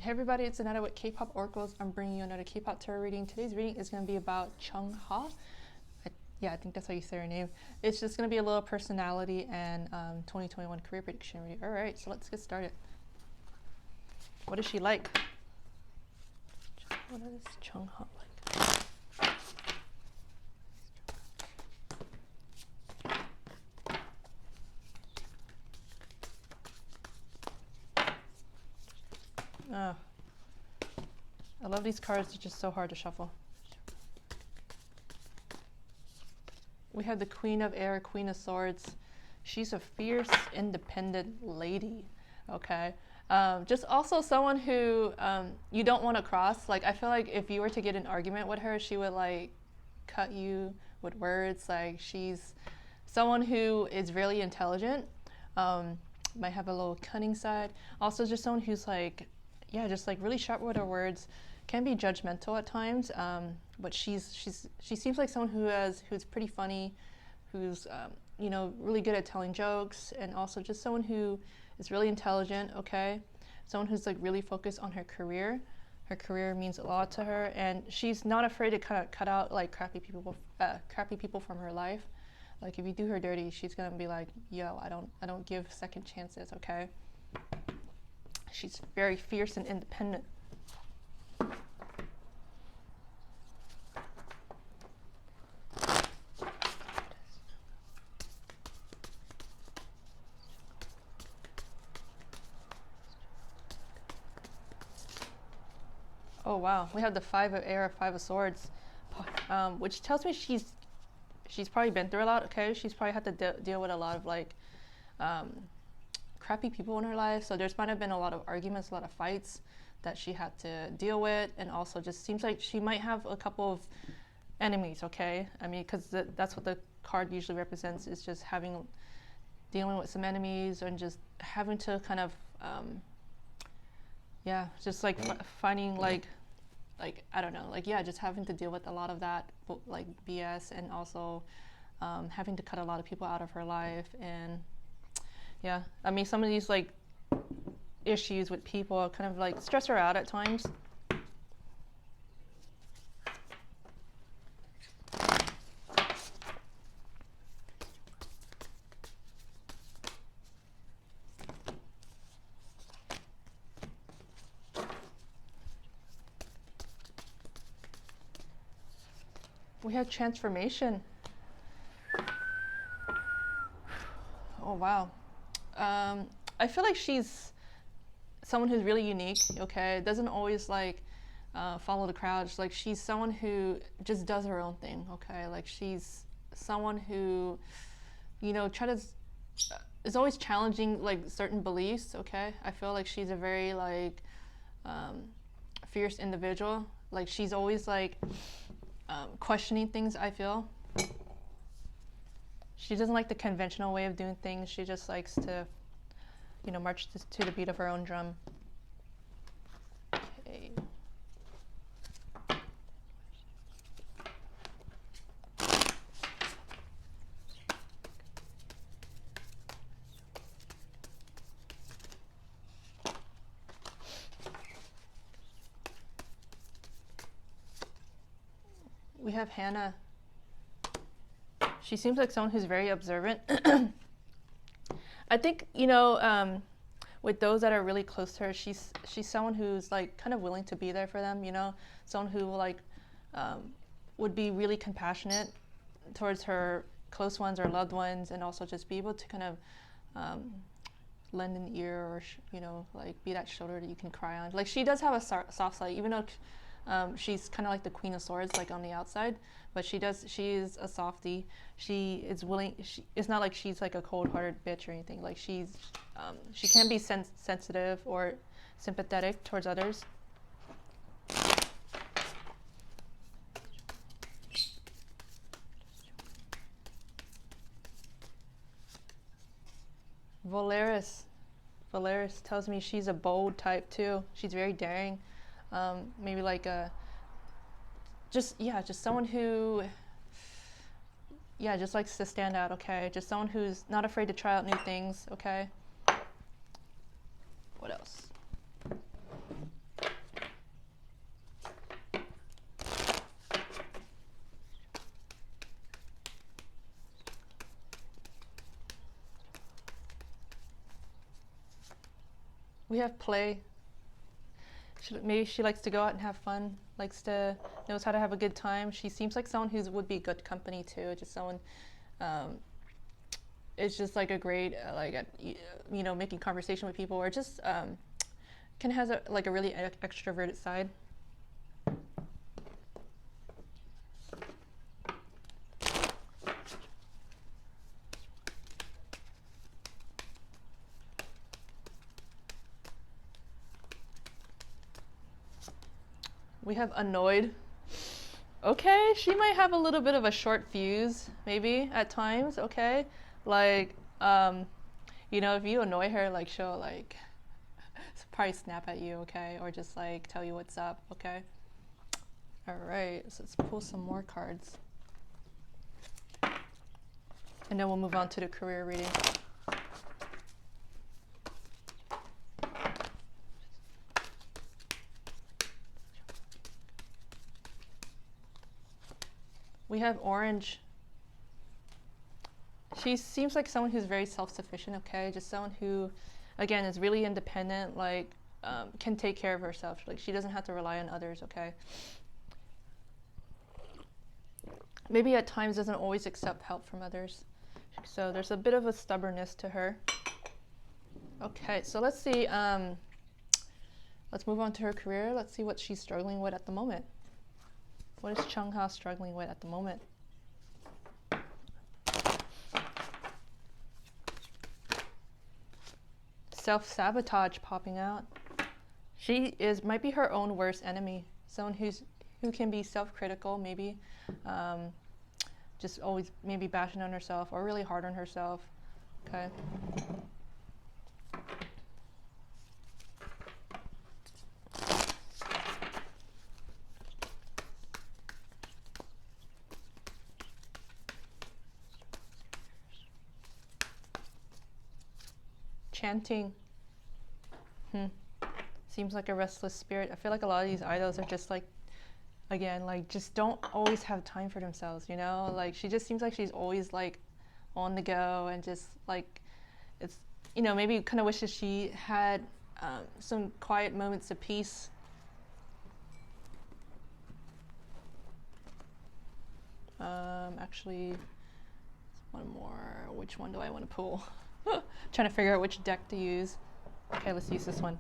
Hey everybody, it's Aneta with K-Pop Oracles. I'm bringing you another K-Pop tarot reading. Today's reading is going to be about Chungha. Yeah, I think that's how you say her name. It's just going to be a little personality and 2021 career prediction reading. All right, so let's get started. What is she like? What is Chungha like? Oh, I love these cards. They're just so hard to shuffle. We have the Queen of Air, Queen of Swords. She's a fierce, independent lady, okay? Just also someone who you don't want to cross. Like, I feel like if you were to get an argument with her, she would, like, cut you with words. Like, she's someone who is really intelligent, might have a little cunning side. Also, just someone who's, like, yeah, just, like, really sharp with her words. Can be judgmental at times, but she seems like someone who's pretty funny, who's you know, really good at telling jokes, and also just someone who is really intelligent. Okay, someone who's like really focused on her career. Her career means a lot to her, and she's not afraid to kind of cut out like crappy people from her life. Like if you do her dirty, she's gonna be like, yo, I don't give second chances. Okay, she's very fierce and independent. Oh wow, we have the Five of Air, Five of Swords, which tells me she's probably been through a lot. Okay, she's probably had to deal with a lot of like crappy people in her life. So there's might have been a lot of arguments, a lot of fights that she had to deal with, and also just seems like she might have a couple of enemies. Okay, I mean, because that's what the card usually represents, is just dealing with some enemies and just having to kind of yeah, just like finding like I don't know, like yeah, just having to deal with a lot of that like BS, and also having to cut a lot of people out of her life. And yeah, I mean, some of these like issues with people kind of like stress her out at times. We have transformation. Oh wow. I feel like she's someone who's really unique. Okay, doesn't always like follow the crowd. Like she's someone who just does her own thing. Okay, like she's someone who, you know, is always challenging like certain beliefs. Okay, I feel like she's a very like fierce individual. Like she's always like questioning things. I feel she doesn't like the conventional way of doing things. She just likes to, you know, march to the beat of her own drum. Okay. We have Hannah. She seems like someone who's very observant. I think, you know, with those that are really close to her, she's someone who's like kind of willing to be there for them, you know, someone who like would be really compassionate towards her close ones or loved ones, and also just be able to kind of lend an ear, or you know, like be that shoulder that you can cry on. Like she does have a soft side, even though she's kind of like the Queen of Swords, like on the outside, but she is a softie. She is willing. It's not like she's like a cold-hearted bitch or anything. Like she can be sensitive or sympathetic towards others. Valeris tells me she's a bold type too. She's very daring. Maybe like just someone who, yeah, just likes to stand out. Okay, just someone who's not afraid to try out new things. Okay, what else? We have play. Maybe she likes to go out and have fun, knows how to have a good time. She seems like someone who would be good company too, just someone, um, it's just like a great, making conversation with people, or just has a really extroverted side. We have annoyed. Okay, she might have a little bit of a short fuse, maybe at times. Okay, like if you annoy her, like she'll like probably snap at you. Okay, or just like tell you what's up. Okay. All right, so let's pull some more cards, and then we'll move on to the career reading. We have orange. She seems like someone who's very self-sufficient, okay? Just someone who, again, is really independent, can take care of herself. Like, she doesn't have to rely on others, okay? Maybe at times doesn't always accept help from others. So there's a bit of a stubbornness to her. Okay, so let's see. Let's move on to her career. Let's see what she's struggling with at the moment. What is Chungha struggling with at the moment? Self-sabotage popping out. She might be her own worst enemy. Someone who can be self-critical, maybe, just always maybe bashing on herself or really hard on herself. Okay. Chanting. Seems like a restless spirit. I feel like a lot of these idols are just like, again, like just don't always have time for themselves, you know? Like she just seems like she's always like on the go and just like, it's, maybe kind of wishes she had some quiet moments of peace. Actually, one more. Which one do I want to pull? Trying to figure out which deck to use. Okay, let's use this one.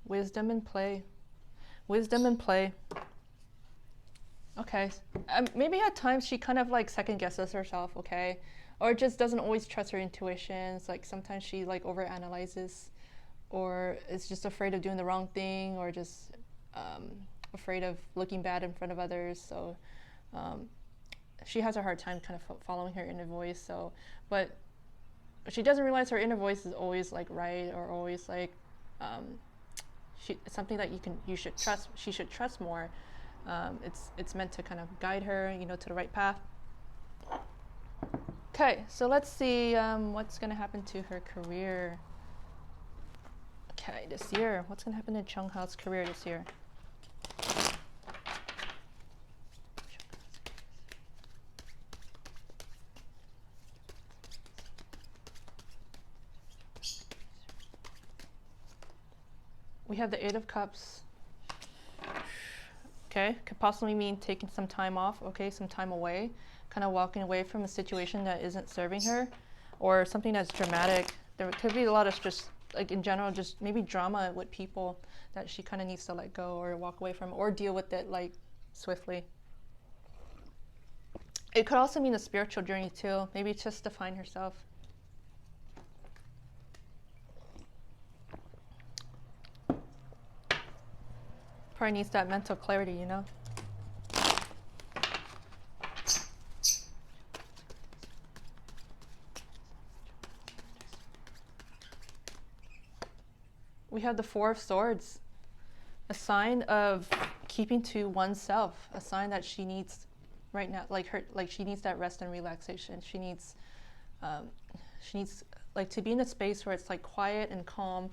Wisdom and play. Wisdom and play. Okay. Maybe at times she kind of like second guesses herself, okay? Or just doesn't always trust her intuitions. Like sometimes she like overanalyzes, or is just afraid of doing the wrong thing, or just afraid of looking bad in front of others. So she has a hard time kind of following her inner voice. So, but she doesn't realize her inner voice is always like right, or always like it's something that you should trust. She should trust more. It's meant to kind of guide her, to the right path. Okay, so let's see what's going to happen to her career. Okay, this year. What's going to happen to Chungha's career this year? We have the Eight of Cups. Okay, could possibly mean taking some time off, okay, some time away, kind of walking away from a situation that isn't serving her, or something that's dramatic. There could be a lot of just, like in general, just maybe drama with people that she kind of needs to let go or walk away from, or deal with it like swiftly. It could also mean a spiritual journey too, maybe just to find herself. Probably needs that mental clarity, We have the Four of Swords, a sign of keeping to oneself, a sign that she needs right now, she needs that rest and relaxation. She needs like to be in a space where it's like quiet and calm,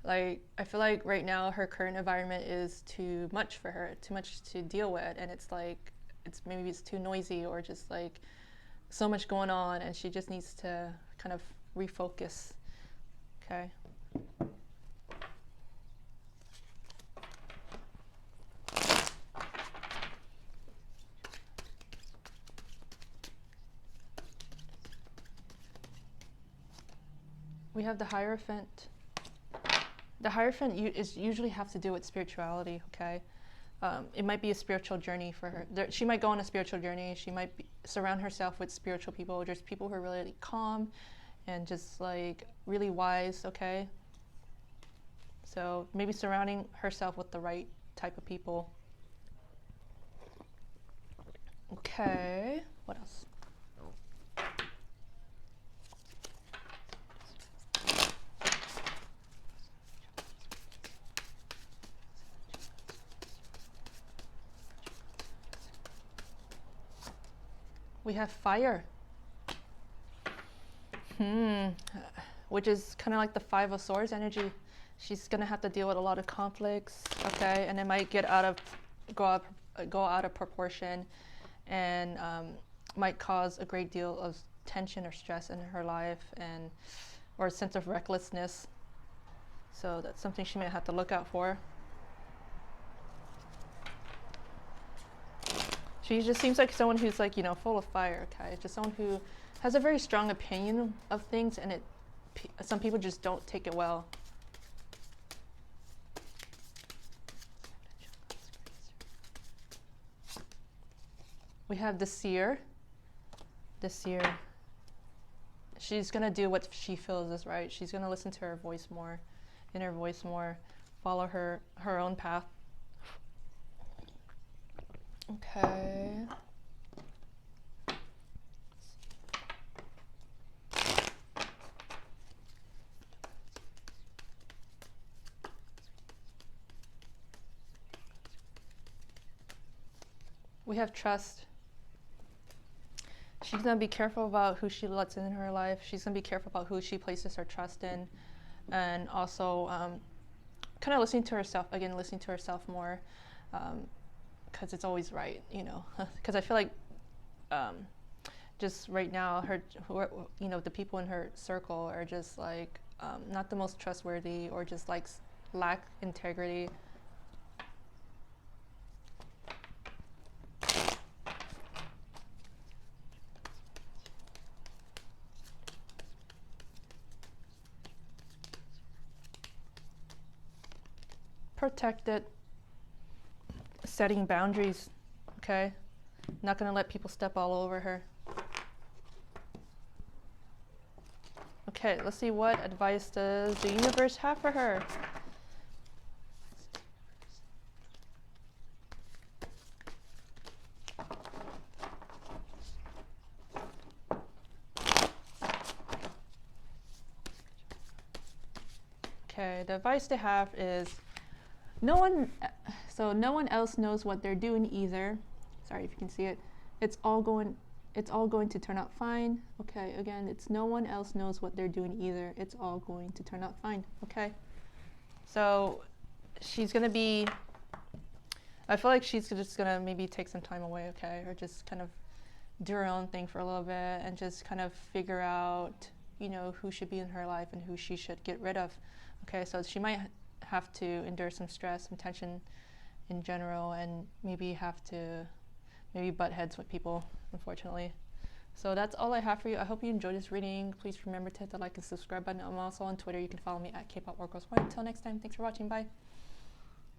Like, I feel like right now her current environment is too much for her, too much to deal with, and it's like maybe it's too noisy or just like so much going on, and she just needs to kind of refocus. Okay. We have the Hierophant. The Hierophant usually have to do with spirituality, okay? It might be a spiritual journey for her. She might go on a spiritual journey. She might surround herself with spiritual people, just people who are really calm and just like really wise, okay? So maybe surrounding herself with the right type of people. Okay, what else? We have fire. Which is kind of like the Five of Swords energy. She's gonna have to deal with a lot of conflicts, okay, and it might go out of proportion, and might cause a great deal of tension or stress in her life, or a sense of recklessness. So that's something she might have to look out for. She just seems like someone who's like, full of fire, okay? Just someone who has a very strong opinion of things, and some people just don't take it well. We have the Seer. The Seer. She's going to do what she feels is right. She's going to listen to her voice more, inner voice more, follow her own path. Okay. We have trust. She's going to be careful about who she lets in her life. She's going to be careful about who she places her trust in. And also kind of listening to herself, again, listening to herself more. Because it's always right, because I feel like just right now the people in her circle are just like not the most trustworthy, or just like lack integrity. Protected. Setting boundaries, okay? Not going to let people step all over her. Okay, let's see, what advice does the universe have for her? Okay, the advice they have is no one else knows what they're doing either. Sorry if you can see it. It's all going to turn out fine. Okay, again, it's no one else knows what they're doing either. It's all going to turn out fine. Okay. So she's gonna be, I feel like she's just gonna maybe take some time away, okay, or just kind of do her own thing for a little bit and just kind of figure out, who should be in her life and who she should get rid of. Okay, so she might have to endure some stress, some tension in general, and maybe have to butt heads with people, unfortunately. So that's all I have for you. I hope you enjoyed this reading. Please remember to hit the like and subscribe button. I'm also on Twitter. You can follow me at Kpop. Until next time, thanks for watching. Bye.